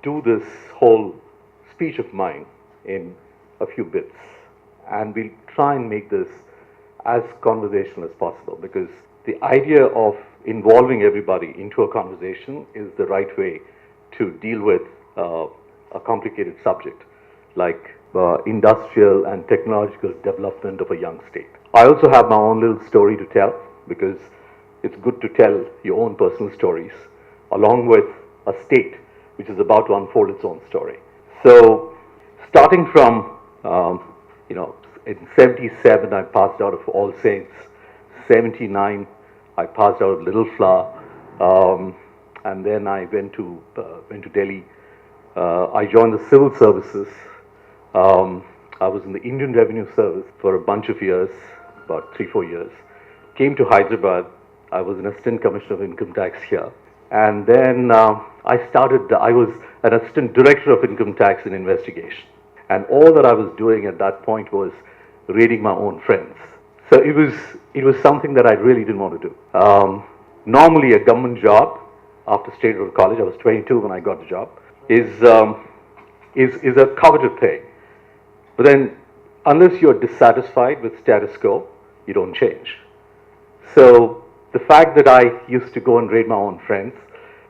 do this whole speech of mine in a few bits, and we'll try and make this as conversational as possible, because the idea of involving everybody into a conversation is the right way to deal with a complicated subject like industrial and technological development of a young state. I also have my own little story to tell, because it's good to tell your own personal stories along with a state which is about to unfold its own story. So, starting from, in 77, I passed out of All Saints. 79, I passed out of Little Flower. And then I went to Delhi. I joined the civil services. I was in the Indian Revenue Service for a bunch of years, about 3-4 years. Came to Hyderabad. I was an assistant commissioner of income tax here. And then I was an assistant director of income tax and investigation. And all that I was doing at that point was raiding my own friends. So it was something that I really didn't want to do. Normally, a government job after State Road College, I was 22 when I got the job, is a coveted thing. But then, unless you're dissatisfied with status quo, you don't change. So the fact that I used to go and raid my own friends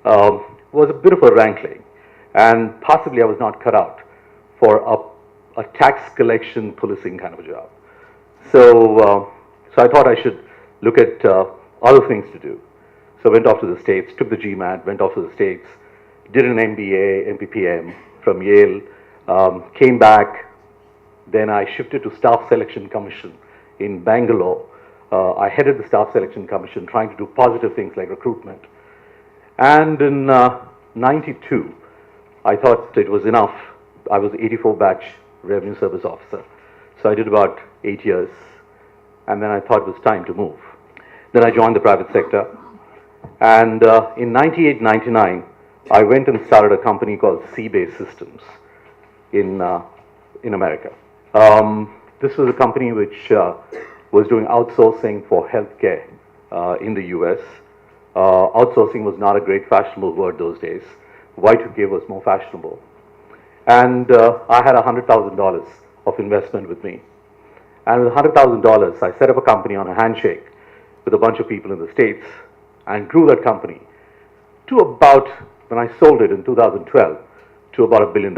was a bit of a rankling, and possibly I was not cut out for a tax collection policing kind of a job. So I thought I should look at other things to do. So I went off to the States, took the GMAT, went off to the States, did an MBA, MPPM from Yale, came back. Then I shifted to Staff Selection Commission in Bangalore. I headed the Staff Selection Commission, trying to do positive things like recruitment. And in 92, I thought it was enough. I was 84 batch Revenue Service Officer. So I did about 8 years. And then I thought it was time to move. Then I joined the private sector. And in 98, 99, I went and started a company called Seabase Systems in America. This was a company which was doing outsourcing for healthcare in the US. Outsourcing was not a great fashionable word those days. Y2K was more fashionable. And I had $100,000 of investment with me. And with $100,000, I set up a company on a handshake with a bunch of people in the States and grew that company to about, when I sold it in 2012, to about $1 billion.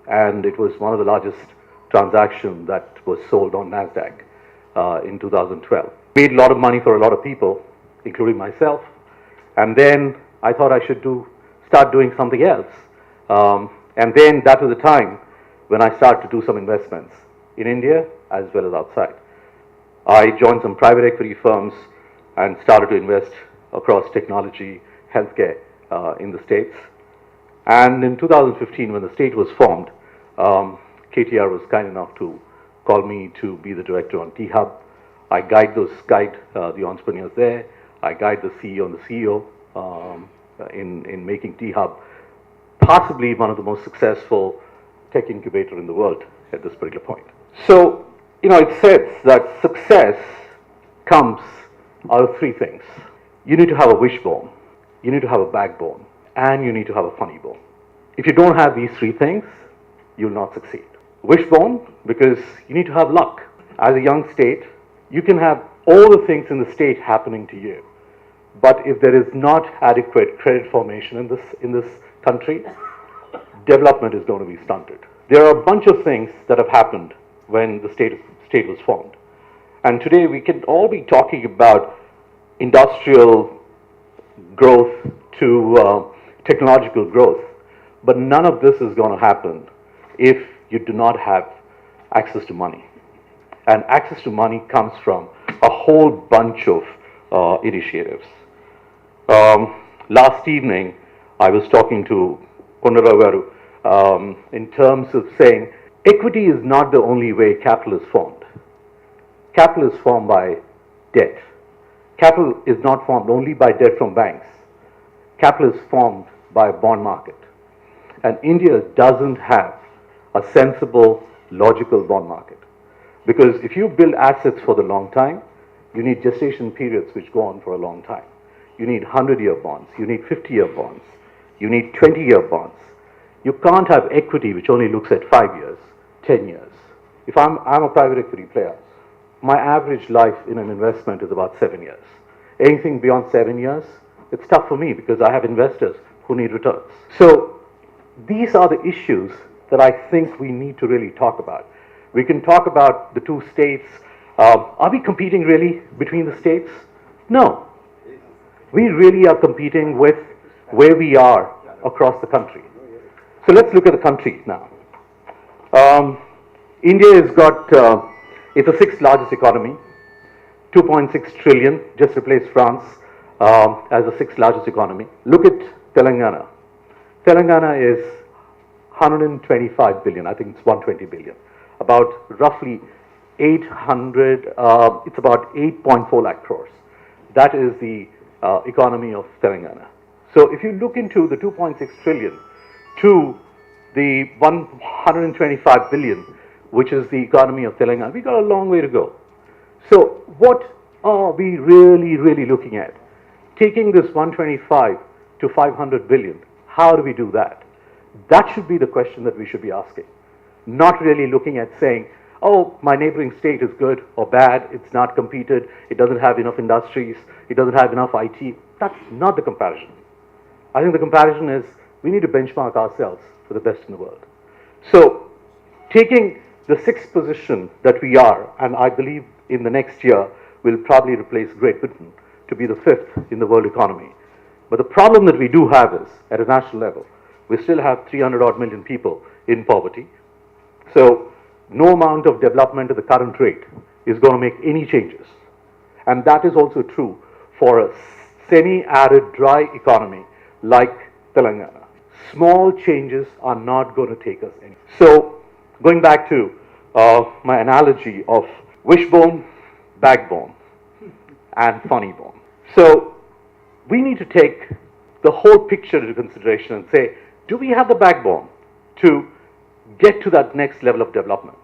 And it was one of the largest transactions that was sold on NASDAQ in 2012. Made a lot of money for a lot of people, including myself. And then I thought I should start doing something else. And then that was the time when I started to do some investments in India as well as outside. I joined some private equity firms and started to invest across technology, healthcare in the States. And in 2015, when the state was formed, KTR was kind enough to call me to be the director on T-Hub. I guide the entrepreneurs there. I guide the CEO and the CEO in making T-Hub possibly one of the most successful tech incubator in the world at this particular point. So, it says that success comes out of three things. You need to have a wishbone, you need to have a backbone, and you need to have a funny bone. If you don't have these three things, you'll not succeed. Wishbone, because you need to have luck. As a young state, you can have all the things in the state happening to you, but if there is not adequate credit formation in this country, development is going to be stunted. There are a bunch of things that have happened when the state was formed. And today we can all be talking about industrial growth to technological growth, but none of this is going to happen if you do not have access to money. And access to money comes from a whole bunch of initiatives. Last evening, I was talking to Konnaragaru in terms of saying equity is not the only way capital is formed. Capital is formed by debt. Capital is not formed only by debt from banks. Capital is formed by a bond market. And India doesn't have a sensible, logical bond market. Because if you build assets for the long time, you need gestation periods which go on for a long time. You need 100-year bonds, you need 50-year bonds, you need 20-year bonds, You can't have equity which only looks at 5 years, 10 years. If I'm a private equity player, my average life in an investment is about 7 years. Anything beyond 7 years, it's tough for me because I have investors who need returns. So these are the issues that I think we need to really talk about. We can talk about the two states. Are we competing really between the states? No. We really are competing with where we are across the country. So let's look at the countries now. India has got, it's the sixth largest economy, 2.6 trillion, just replaced France as the sixth largest economy. Look at Telangana. Telangana is 125 billion, I think it's 120 billion, about roughly 800, it's about 8.4 lakh crores. That is the economy of Telangana. So if you look into the 2.6 trillion to the 125 billion, which is the economy of Telangana, we got a long way to go. So what are we really looking at? Taking this 125 to 500 billion, how do we do that? That should be the question that we should be asking. Not really looking at saying, oh, my neighboring state is good or bad, it's not competed, it doesn't have enough industries, it doesn't have enough IT. That's not the comparison. I think the comparison is we need to benchmark ourselves for the best in the world. So taking the sixth position that we are, and I believe in the next year we'll probably replace Great Britain to be the fifth in the world economy. But the problem that we do have is, at a national level, we still have 300 odd million people in poverty. So no amount of development at the current rate is going to make any changes. And that is also true for a semi-arid dry economy like Telangana. Small changes are not going to take us anywhere. So going back to my analogy of wishbone, backbone, and funny bone. So we need to take the whole picture into consideration and say, do we have the backbone to get to that next level of development?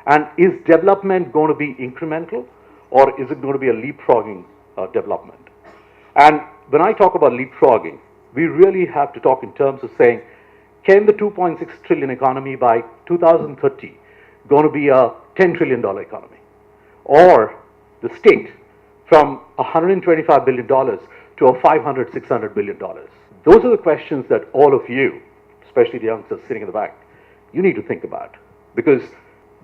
And is development going to be incremental, or is it going to be a leapfrogging development? And when I talk about leapfrogging, we really have to talk in terms of saying, can the 2.6 trillion economy by 2030 going to be a $10 trillion economy? Or the state from $125 billion to a $500, $600 billion? Those are the questions that all of you, especially the youngsters sitting in the back, you need to think about. Because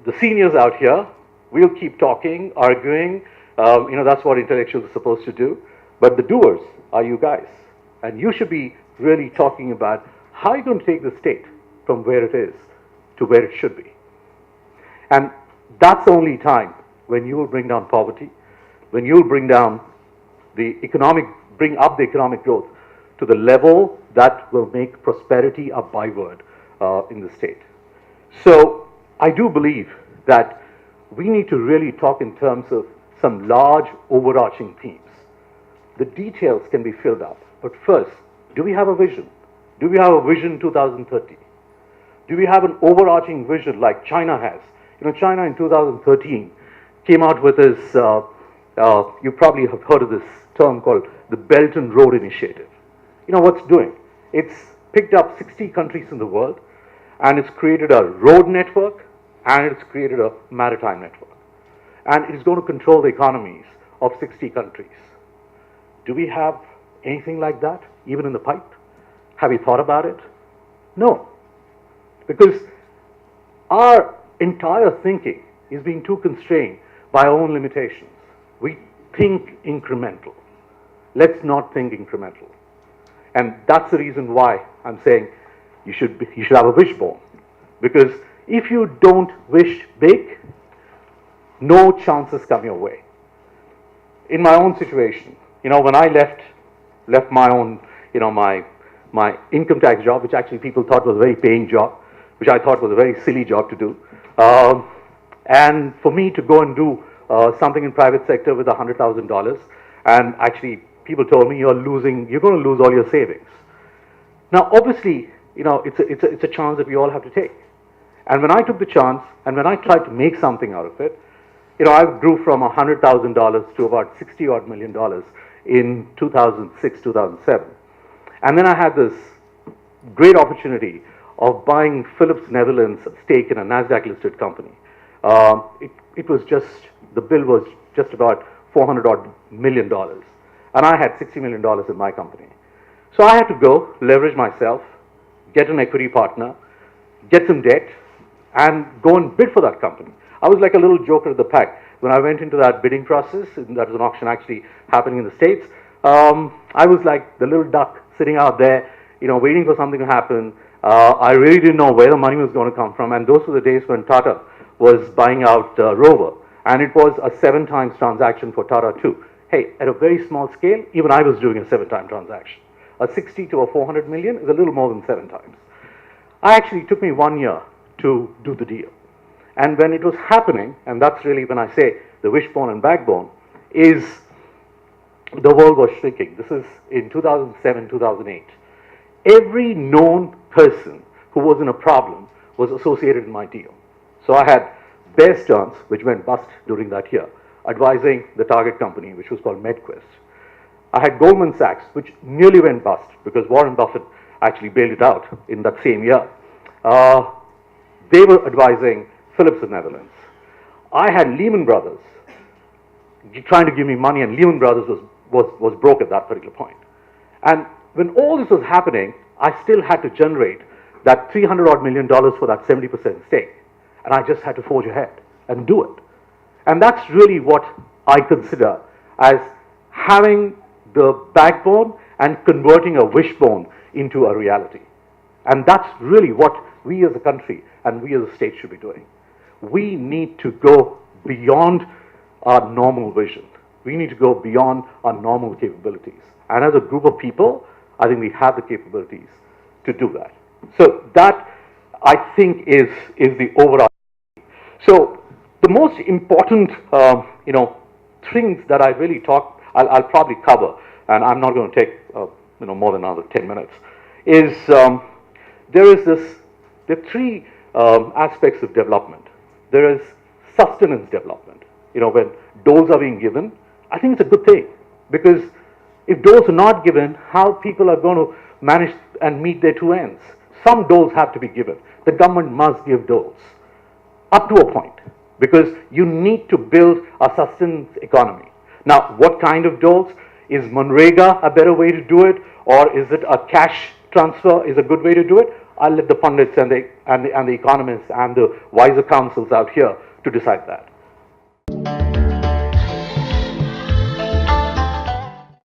the seniors out here, we'll keep talking, arguing, that's what intellectuals are supposed to do. But the doers are you guys. And you should be really talking about how you're going to take the state from where it is to where it should be. And that's the only time when you will bring down poverty, when you will bring up the economic growth to the level that will make prosperity a byword in the state. So I do believe that we need to really talk in terms of some large overarching themes. The details can be filled up, but first, do we have a vision? Do we have a vision 2030? Do we have an overarching vision like China has? China in 2013 came out with this, you probably have heard of this term called the Belt and Road Initiative. What's doing? It's picked up 60 countries in the world, and it's created a road network, and it's created a maritime network. And it's going to control the economies of 60 countries. Do we have anything like that, even in the pipe? Have you thought about it? No. Because our entire thinking is being too constrained by our own limitations. We think incremental. Let's not think incremental. And that's the reason why I'm saying you should have a wishbone. Because if you don't wish big, no chances come your way. In my own situation, when I left my own, my income tax job, which actually people thought was a very paying job, which I thought was a very silly job to do, and for me to go and do something in private sector with $100,000, and actually people told me you're going to lose all your savings. Now, obviously, it's a chance that we all have to take. And when I took the chance, and when I tried to make something out of it, I grew from $100,000 to about $60 odd million in 2006, 2007. And then I had this great opportunity of buying Philips Netherlands stake in a NASDAQ listed company. It was just, the bill was just about $400 odd million. And I had $60 million in my company. So I had to go, leverage myself, get an equity partner, get some debt, and go and bid for that company. I was like a little joker of the pack. When I went into that bidding process, and that was an auction actually happening in the States, I was like the little duck sitting out there, waiting for something to happen. I really didn't know where the money was going to come from, and those were the days when Tata was buying out Rover, and it was a 7 times transaction for Tata too. Hey, at a very small scale, even I was doing a 7-time transaction. A 60 to a 400 million is a little more than 7 times. It took me 1 year to do the deal. And when it was happening, and that's really when I say the wishbone and backbone, is the world was shrinking. This is in 2007, 2008. Every known person who was in a problem was associated in my deal. So I had Bear Stearns, which went bust during that year, advising the target company, which was called MedQuest. I had Goldman Sachs, which nearly went bust because Warren Buffett actually bailed it out in that same year. They were advising Philips of Netherlands. I had Lehman Brothers trying to give me money, and Lehman Brothers was broke at that particular point. And when all this was happening, I still had to generate that $300 odd million for that 70% stake. And I just had to forge ahead and do it. And that's really what I consider as having the backbone and converting a wishbone into a reality. And that's really what we as a country and we as a state should be doing. We need to go beyond our normal vision. We need to go beyond our normal capabilities. And as a group of people, I think we have the capabilities to do that. So that, I think, is the overall. So the most important, things that I really I'll probably cover, and I'm not going to take, more than another 10 minutes, is there are 3 aspects of development. There is sustenance development. When doles are being given, I think it's a good thing, because if doles are not given, how people are going to manage and meet their 2 ends? Some doles have to be given. The government must give doles up to a point, because you need to build a sustenance economy. Now, what kind of doles? Is Manrega a better way to do it, or is it a cash transfer is a good way to do it? I'll let the pundits and the economists and the wiser councils out here to decide that.